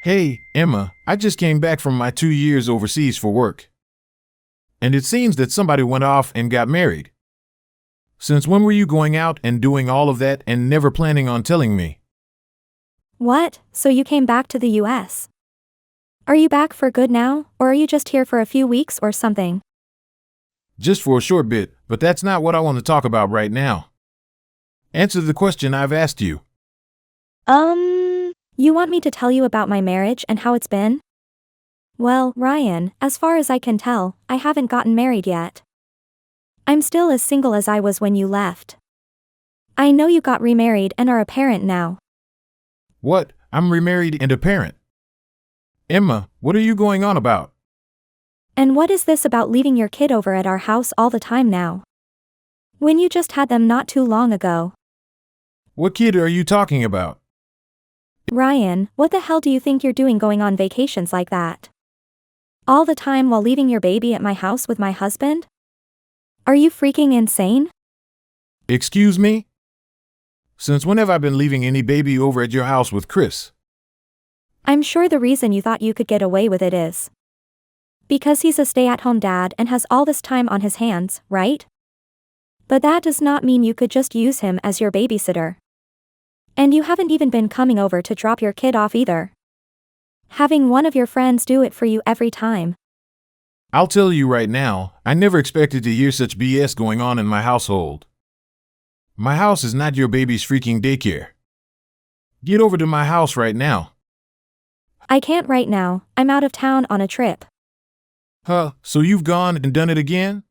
Hey, Emma, I just came back from my 2 years overseas for work. And it seems that somebody went off and got married. Since when were you going out and doing all of that and never planning on telling me? What? So you came back to the US? Are you back for good now, or are you just here for a few weeks or something? Just for a short bit, but that's not what I want to talk about right now. Answer the question I've asked you. You want me to tell you about my marriage and how it's been? Well, Ryan, as far as I can tell, I haven't gotten married yet. I'm still as single as I was when you left. I know you got remarried and are a parent now. What? I'm remarried and a parent. Emma, what are you going on about? And what is this about leaving your kid over at our house all the time now? When you just had them not too long ago. What kid are you talking about? Ryan, what the hell do you think you're doing going on vacations like that? All the time while leaving your baby at my house with my husband? Are you freaking insane? Excuse me? Since when have I been leaving any baby over at your house with Chris? I'm sure the reason you thought you could get away with it is because he's a stay-at-home dad and has all this time on his hands, right? But that does not mean you could just use him as your babysitter. And you haven't even been coming over to drop your kid off either. Having one of your friends do it for you every time. I'll tell you right now, I never expected to hear such BS going on in my household. My house is not your baby's freaking daycare. Get over to my house right now. I can't right now, I'm out of town on a trip. Huh, so you've gone and done it again?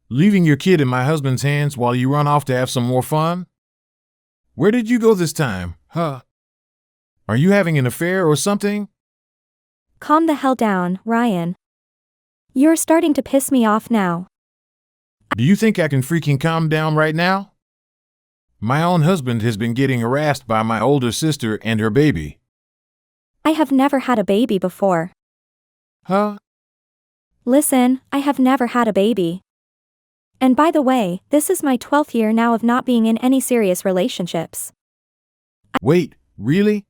Leaving your kid in my husband's hands while you run off to have some more fun? Where did you go this time, huh? Are you having an affair or something? Calm the hell down, Ryan. You're starting to piss me off now. Do you think I can freaking calm down right now? My own husband has been getting harassed by my older sister and her baby. I have never had a baby before. Huh? Listen, I have never had a baby. And by the way, this is my 12th year now of not being in any serious relationships. Wait, really?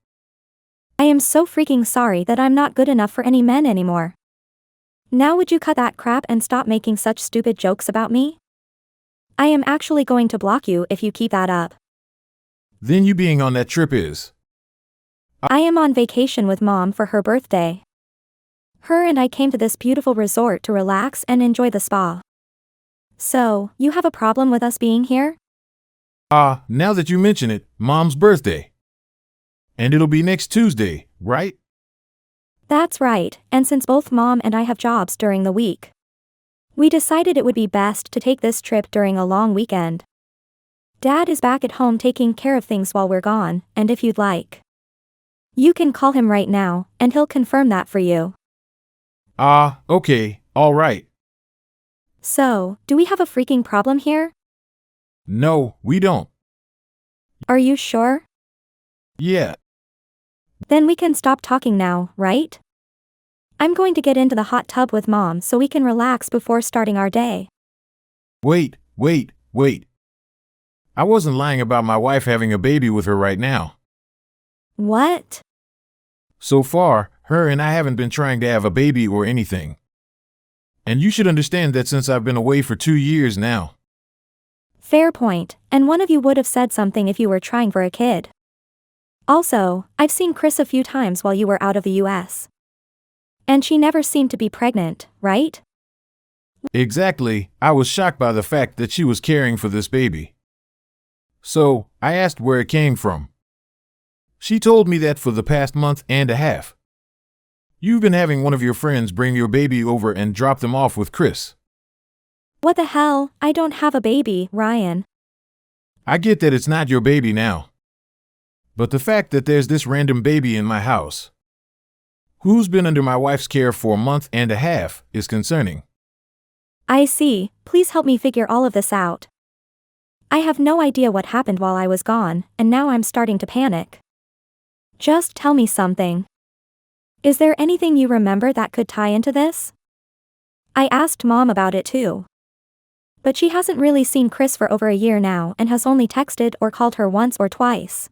I am so freaking sorry that I'm not good enough for any men anymore. Now would you cut that crap and stop making such stupid jokes about me? I am actually going to block you if you keep that up. Then you being on that trip is. I am on vacation with Mom for her birthday. Her and I came to this beautiful resort to relax and enjoy the spa. So, you have a problem with us being here? Now that you mention it, Mom's birthday. And it'll be next Tuesday, right? That's right, and since both Mom and I have jobs during the week, we decided it would be best to take this trip during a long weekend. Dad is back at home taking care of things while we're gone, and if you'd like, you can call him right now, and he'll confirm that for you. Okay, all right. So, do we have a freaking problem here? No, we don't. Are you sure? Yeah. Then we can stop talking now, right? I'm going to get into the hot tub with Mom so we can relax before starting our day. Wait. I wasn't lying about my wife having a baby with her right now. What? So far, her and I haven't been trying to have a baby or anything. And you should understand that since I've been away for 2 years now. Fair point, and one of you would have said something if you were trying for a kid. Also, I've seen Chris a few times while you were out of the US. And she never seemed to be pregnant, right? Exactly, I was shocked by the fact that she was caring for this baby. So, I asked where it came from. She told me that for the past month and a half, you've been having one of your friends bring your baby over and drop them off with Chris. What the hell? I don't have a baby, Ryan. I get that it's not your baby now. But the fact that there's this random baby in my house, who's been under my wife's care for a month and a half, is concerning. I see, please help me figure all of this out. I have no idea what happened while I was gone, and now I'm starting to panic. Just tell me something. Is there anything you remember that could tie into this? I asked Mom about it too. But she hasn't really seen Chris for over a year now and has only texted or called her once or twice.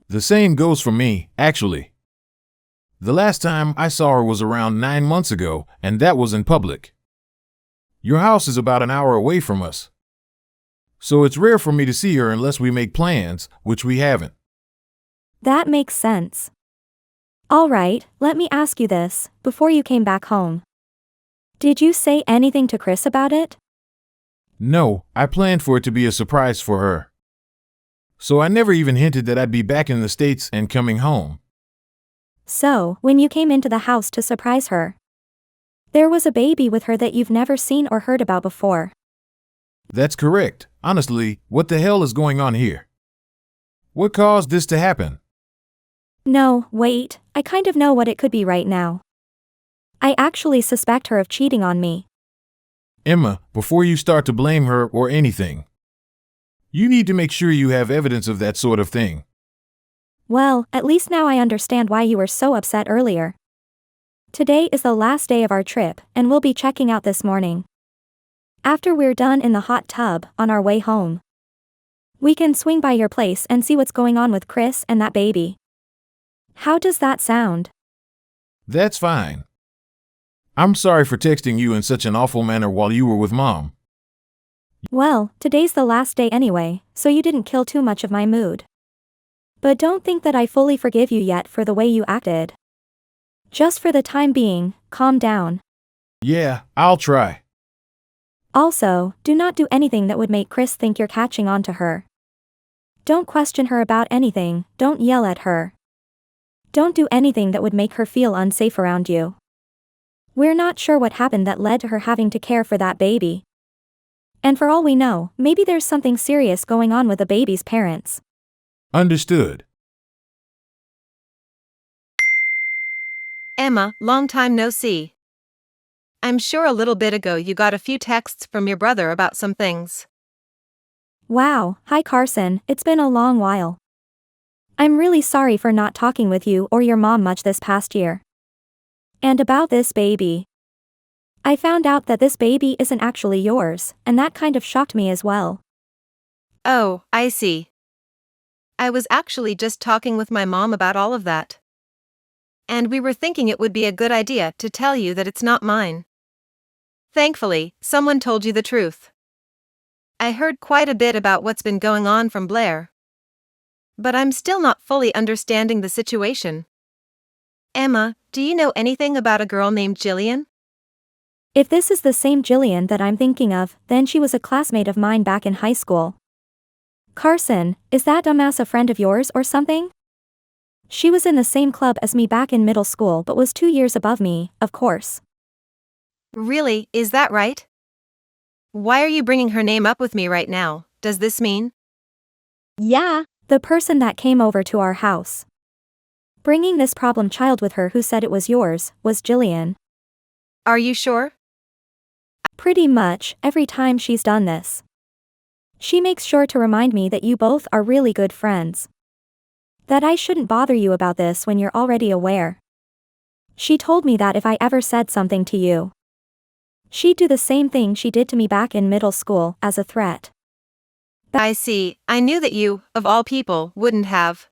The same goes for me, actually. The last time I saw her was around 9 months ago, and that was in public. Your house is about an hour away from us. So it's rare for me to see her unless we make plans, which we haven't. That makes sense. All right, let me ask you this, before you came back home. Did you say anything to Chris about it? No, I planned for it to be a surprise for her. So I never even hinted that I'd be back in the States and coming home. So, when you came into the house to surprise her, there was a baby with her that you've never seen or heard about before. That's correct. Honestly, what the hell is going on here? What caused this to happen? No, wait, I kind of know what it could be right now. I actually suspect her of cheating on me. Emma, before you start to blame her or anything, you need to make sure you have evidence of that sort of thing. Well, at least now I understand why you were so upset earlier. Today is the last day of our trip, and we'll be checking out this morning. After we're done in the hot tub, on our way home, we can swing by your place and see what's going on with Chris and that baby. How does that sound? That's fine. I'm sorry for texting you in such an awful manner while you were with Mom. Well, today's the last day anyway, so you didn't kill too much of my mood. But don't think that I fully forgive you yet for the way you acted. Just for the time being, calm down. Yeah, I'll try. Also, do not do anything that would make Chris think you're catching on to her. Don't question her about anything, don't yell at her. Don't do anything that would make her feel unsafe around you. We're not sure what happened that led to her having to care for that baby. And for all we know, maybe there's something serious going on with the baby's parents. Understood. Emma, long time no see. I'm sure a little bit ago you got a few texts from your brother about some things. Wow, hi Carson, it's been a long while. I'm really sorry for not talking with you or your mom much this past year. And about this baby. I found out that this baby isn't actually yours, and that kind of shocked me as well. Oh, I see. I was actually just talking with my mom about all of that. And we were thinking it would be a good idea to tell you that it's not mine. Thankfully, someone told you the truth. I heard quite a bit about what's been going on from Blair. But I'm still not fully understanding the situation. Emma, do you know anything about a girl named Jillian? If this is the same Jillian that I'm thinking of, then she was a classmate of mine back in high school. Carson, is that dumbass a friend of yours or something? She was in the same club as me back in middle school but was 2 years above me, of course. Really, is that right? Why are you bringing her name up with me right now? Does this mean? Yeah, the person that came over to our house, bringing this problem child with her who said it was yours, was Jillian. Are you sure? Pretty much, every time she's done this. She makes sure to remind me that you both are really good friends. That I shouldn't bother you about this when you're already aware. She told me that if I ever said something to you, she'd do the same thing she did to me back in middle school, as a threat. I see, I knew that you, of all people, wouldn't have.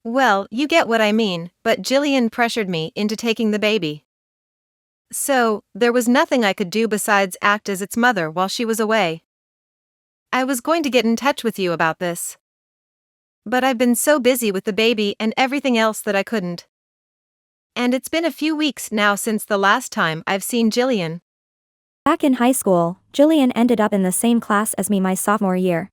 Well, you get what I mean, but Jillian pressured me into taking the baby. So, there was nothing I could do besides act as its mother while she was away. I was going to get in touch with you about this. But I've been so busy with the baby and everything else that I couldn't. And it's been a few weeks now since the last time I've seen Jillian. Back in high school, Jillian ended up in the same class as me my sophomore year.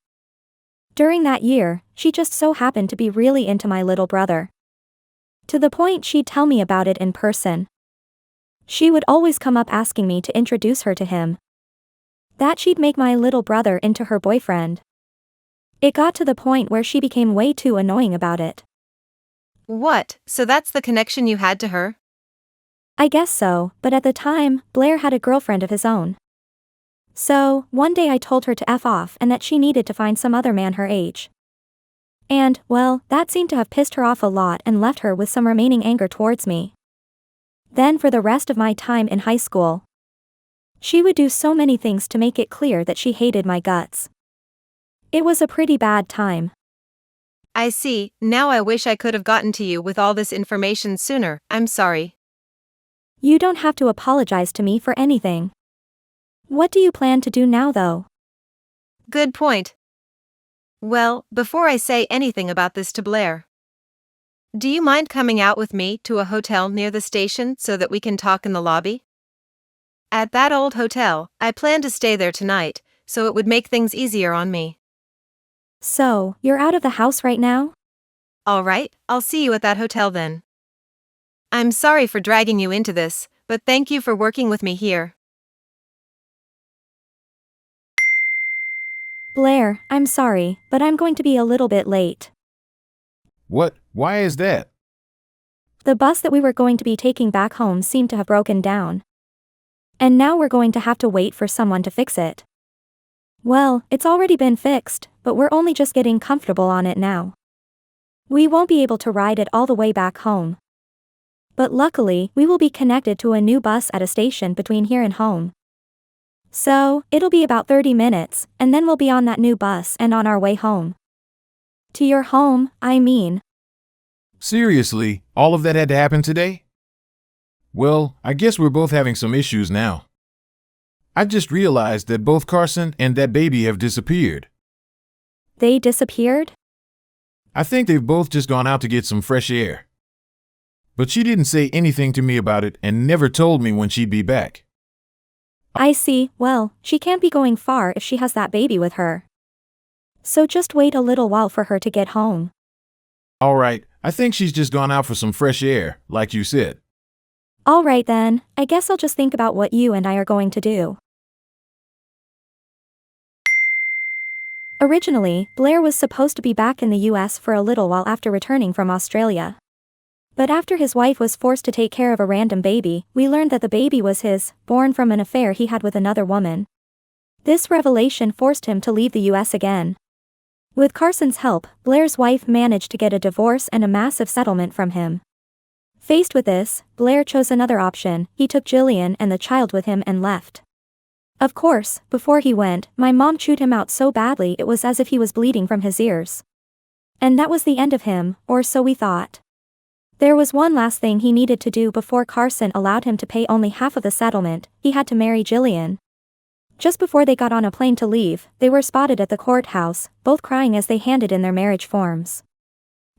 During that year, she just so happened to be really into my little brother. To the point she'd tell me about it in person. She would always come up asking me to introduce her to him. That she'd make my little brother into her boyfriend. It got to the point where she became way too annoying about it. What, so that's the connection you had to her? I guess so, but at the time, Blair had a girlfriend of his own. So, one day I told her to F off and that she needed to find some other man her age. And, well, that seemed to have pissed her off a lot and left her with some remaining anger towards me. Then for the rest of my time in high school, she would do so many things to make it clear that she hated my guts. It was a pretty bad time. I see, now I wish I could have gotten to you with all this information sooner, I'm sorry. You don't have to apologize to me for anything. What do you plan to do now, though? Good point. Well, before I say anything about this to Blair, do you mind coming out with me to a hotel near the station so that we can talk in the lobby? At that old hotel, I plan to stay there tonight, so it would make things easier on me. So, you're out of the house right now? All right, I'll see you at that hotel then. I'm sorry for dragging you into this, but thank you for working with me here. Blair, I'm sorry, but I'm going to be a little bit late. What? Why is that? The bus that we were going to be taking back home seemed to have broken down. And now we're going to have to wait for someone to fix it. Well, it's already been fixed, but we're only just getting comfortable on it now. We won't be able to ride it all the way back home. But luckily, we will be connected to a new bus at a station between here and home. So, it'll be about 30 minutes, and then we'll be on that new bus and on our way home. To your home, I mean. Seriously, all of that had to happen today? Well, I guess we're both having some issues now. I just realized that both Carson and that baby have disappeared. They disappeared? I think they've both just gone out to get some fresh air. But she didn't say anything to me about it and never told me when she'd be back. I see, well, she can't be going far if she has that baby with her. So just wait a little while for her to get home. All right, I think she's just gone out for some fresh air, like you said. All right then, I guess I'll just think about what you and I are going to do. Originally, Blair was supposed to be back in the US for a little while after returning from Australia. But after his wife was forced to take care of a random baby, we learned that the baby was his, born from an affair he had with another woman. This revelation forced him to leave the US again. With Carson's help, Blair's wife managed to get a divorce and a massive settlement from him. Faced with this, Blair chose another option. He took Jillian and the child with him and left. Of course, before he went, my mom chewed him out so badly it was as if he was bleeding from his ears. And that was the end of him, or so we thought. There was one last thing he needed to do before Carson allowed him to pay only half of the settlement. He had to marry Jillian. Just before they got on a plane to leave, they were spotted at the courthouse, both crying as they handed in their marriage forms.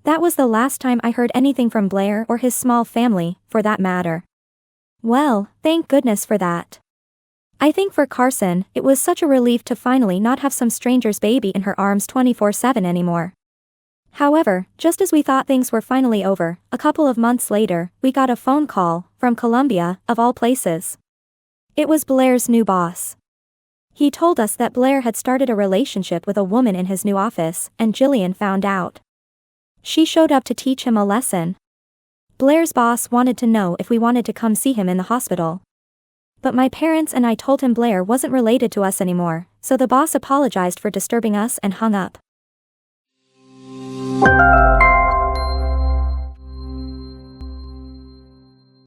That was the last time I heard anything from Blair or his small family, for that matter. Well, thank goodness for that. I think for Carson, it was such a relief to finally not have some stranger's baby in her arms 24/7 anymore. However, just as we thought things were finally over, a couple of months later, we got a phone call, from Colombia, of all places. It was Blair's new boss. He told us that Blair had started a relationship with a woman in his new office, and Jillian found out. She showed up to teach him a lesson. Blair's boss wanted to know if we wanted to come see him in the hospital. But my parents and I told him Blair wasn't related to us anymore, so the boss apologized for disturbing us and hung up.